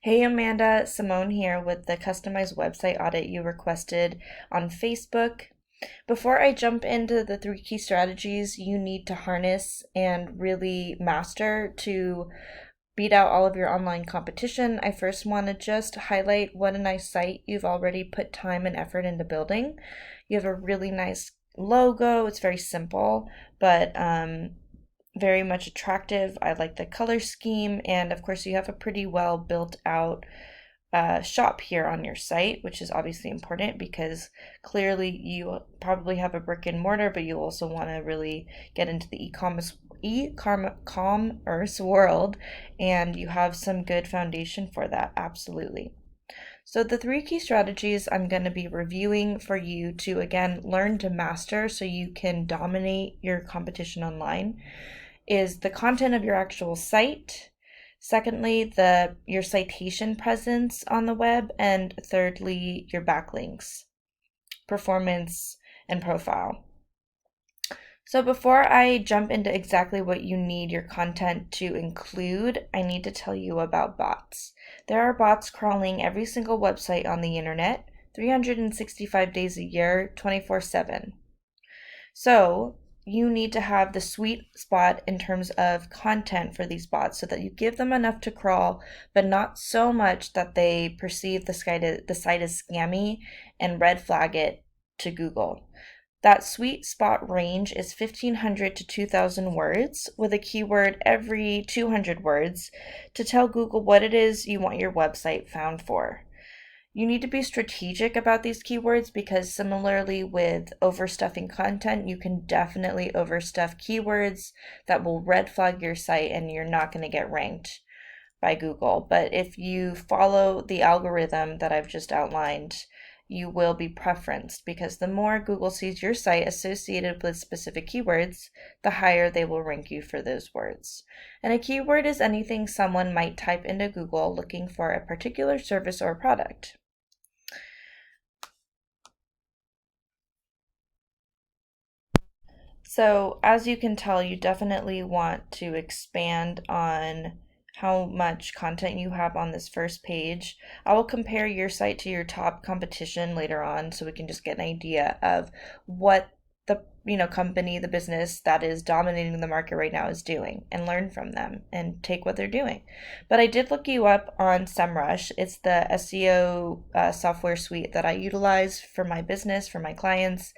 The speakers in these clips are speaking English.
Hey Amanda, Simone here with the customized website audit you requested on Facebook. Before I jump into the three key strategies you need to harness and really master to beat out all of your online competition, I first want to just highlight what a nice site you've already put time and effort into building. You have a really nice logo, it's very simple, but very much attractive. I like the color scheme, and of course, you have a pretty well built out shop here on your site, which is obviously important because clearly you probably have a brick and mortar, but you also want to really get into the e-commerce world, and you have some good foundation for that. Absolutely. So the three key strategies I'm going to be reviewing for you to again learn to master so you can dominate your competition online is the content of your actual site. Secondly, your citation presence on the web, and thirdly, your backlinks, performance, and profile. So before I jump into exactly what you need your content to include, I need to tell you about bots. There are bots crawling every single website on the internet, 365 days a year, 24/7. So you need to have the sweet spot in terms of content for these bots so that you give them enough to crawl, but not so much that they perceive the site as scammy and red flag it to Google. That sweet spot range is 1,500 to 2,000 words with a keyword every 200 words to tell Google what it is you want your website found for. You need to be strategic about these keywords because similarly with overstuffing content, you can definitely overstuff keywords that will red flag your site and you're not going to get ranked by Google. But if you follow the algorithm that I've just outlined, you will be preferenced because the more Google sees your site associated with specific keywords, the higher they will rank you for those words. And a keyword is anything someone might type into Google looking for a particular service or product. So, as you can tell, you definitely want to expand on how much content you have on this first page. I will compare your site to your top competition later on so we can just get an idea of what the company, the business that is dominating the market right now is doing and learn from them and take what they're doing. But I did look you up on SEMrush. It's the SEO software suite that I utilize for my business, for my clients.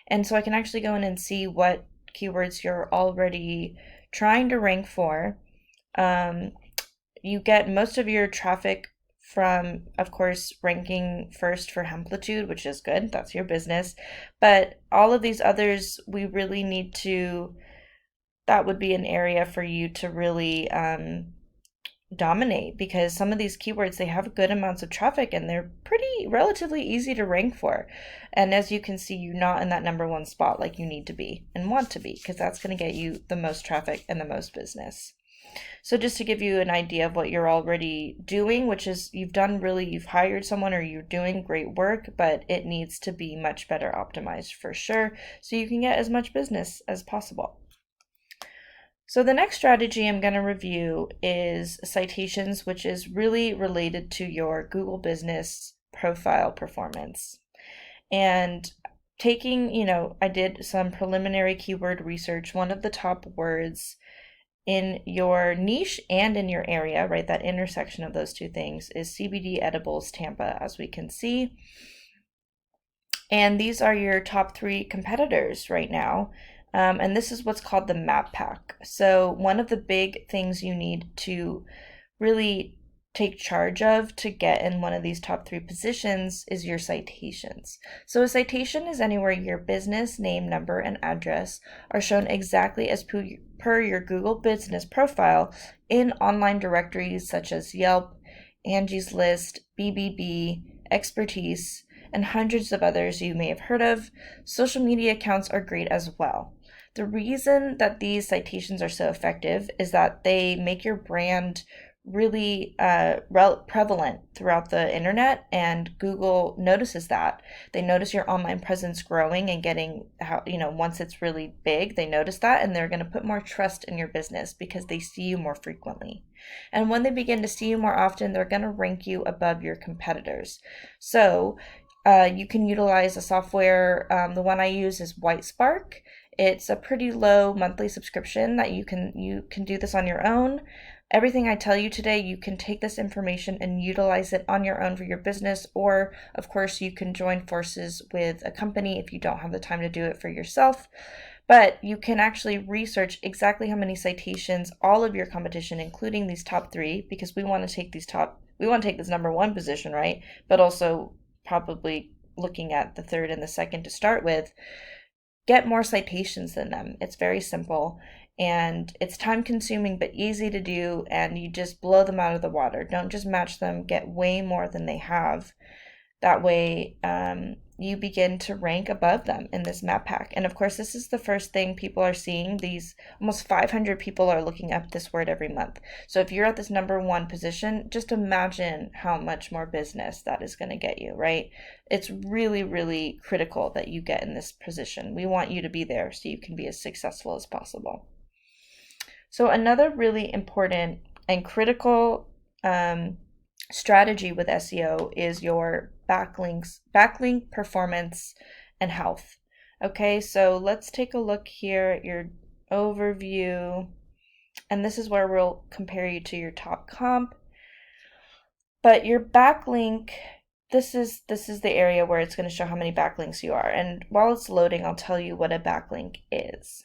And so I can actually go in and see what keywords you're already trying to rank for. You get most of your traffic from, of course, ranking first for Hemplitude, which is good. That's your business. But all of these others, we really need to, that would be an area for you to really dominate because some of these keywords they have good amounts of traffic and they're pretty relatively easy to rank for. And as you can see, you're not in that number one spot like you need to be and want to be because that's going to get you the most traffic and the most business. So just to give you an idea of what you're already doing, which is you've hired someone or you're doing great work, but it needs to be much better optimized for sure so you can get as much business as possible. So the next strategy I'm going to review is citations, which is really related to your Google business profile performance. And I did some preliminary keyword research. One of the top words in your niche and in your area, right, that intersection of those two things is CBD edibles Tampa, as we can see. And these are your top three competitors right now. And this is what's called the map pack. So one of the big things you need to really take charge of to get in one of these top three positions is your citations. So a citation is anywhere your business name, number, and address are shown exactly as per your Google business profile in online directories such as Yelp, Angie's List, BBB, Expertise, and hundreds of others you may have heard of. Social media accounts are great as well. The reason that these citations are so effective is that they make your brand really prevalent throughout the internet, and Google notices that. They notice your online presence growing and getting how, once it's really big, they notice that, and they're going to put more trust in your business because they see you more frequently. And when they begin to see you more often, they're going to rank you above your competitors. So you can utilize a software. The one I use is White Spark. It's a pretty low monthly subscription that you can do this on your own. Everything I tell you today, you can take this information and utilize it on your own for your business, or of course, you can join forces with a company if you don't have the time to do it for yourself. But you can actually research exactly how many citations all of your competition, including these top three, because we want to take this number one position, right? But also probably looking at the third and the second to start with, get more citations than them. It's very simple and it's time consuming but easy to do, and you just blow them out of the water. Don't just match them, get way more than they have. That way, you begin to rank above them in this map pack. And of course, this is the first thing people are seeing. These almost 500 people are looking up this word every month. So if you're at this number one position, just imagine how much more business that is going to get you, right? It's really, really critical that you get in this position. We want you to be there so you can be as successful as possible. So another really important and critical strategy with SEO is your backlink performance and health. Okay, so let's take a look here at your overview, and this is where we'll compare you to your top comp. But your backlink, this is the area where it's going to show how many backlinks you are. And while it's loading, I'll tell you what a backlink is.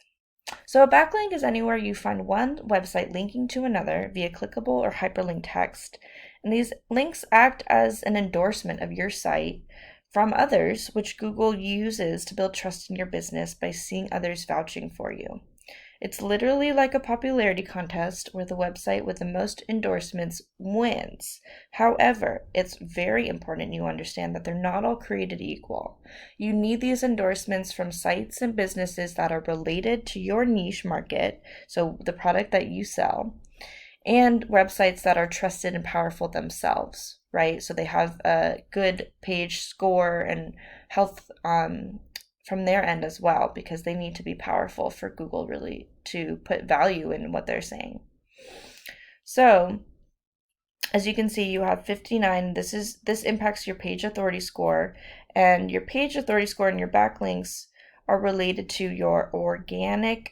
So a backlink is anywhere you find one website linking to another via clickable or hyperlink text. And these links act as an endorsement of your site from others, which Google uses to build trust in your business by seeing others vouching for you. It's literally like a popularity contest where the website with the most endorsements wins. However, it's very important you understand that they're not all created equal. You need these endorsements from sites and businesses that are related to your niche market, so the product that you sell, and websites that are trusted and powerful themselves, right? So they have a good page score and health from their end as well, because they need to be powerful for Google really to put value in what they're saying. So as you can see, you have 59. This impacts your page authority score, and your page authority score and your backlinks are related to your organic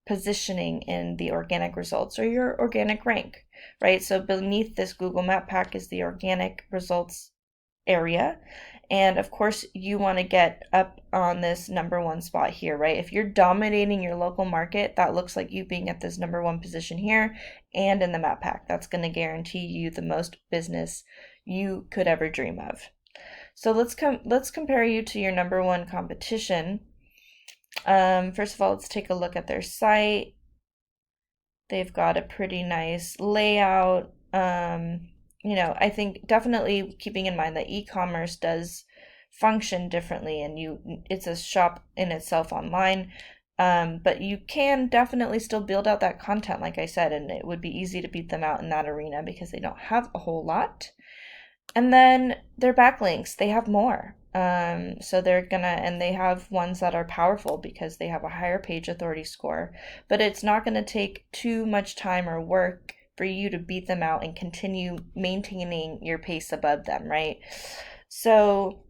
positioning in the organic results or your organic rank, right? So beneath this Google Map pack is the organic results area. And of course, you want to get up on this number one spot here, right? If you're dominating your local market, that looks like you being at this number one position here and in the map pack. That's going to guarantee you the most business you could ever dream of. So let's compare you to your number one competition. First of all, let's take a look at their site. They've got a pretty nice layout. I think definitely keeping in mind that e-commerce does function differently, and it's a shop in itself online. But you can definitely still build out that content, like I said, and it would be easy to beat them out in that arena because they don't have a whole lot. And then their backlinks, they have more. So and they have ones that are powerful because they have a higher page authority score, but it's not gonna take too much time or work for you to beat them out and continue maintaining your pace above them, right? So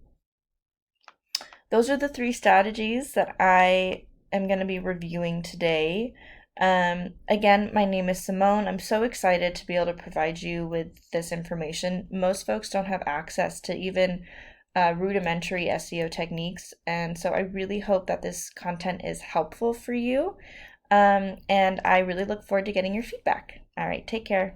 those are the three strategies that I am going to be reviewing today. Again, my name is Simone. I'm so excited to be able to provide you with this information. Most folks don't have access to even rudimentary SEO techniques, and so I really hope that this content is helpful for you. And I really look forward to getting your feedback. All right, take care.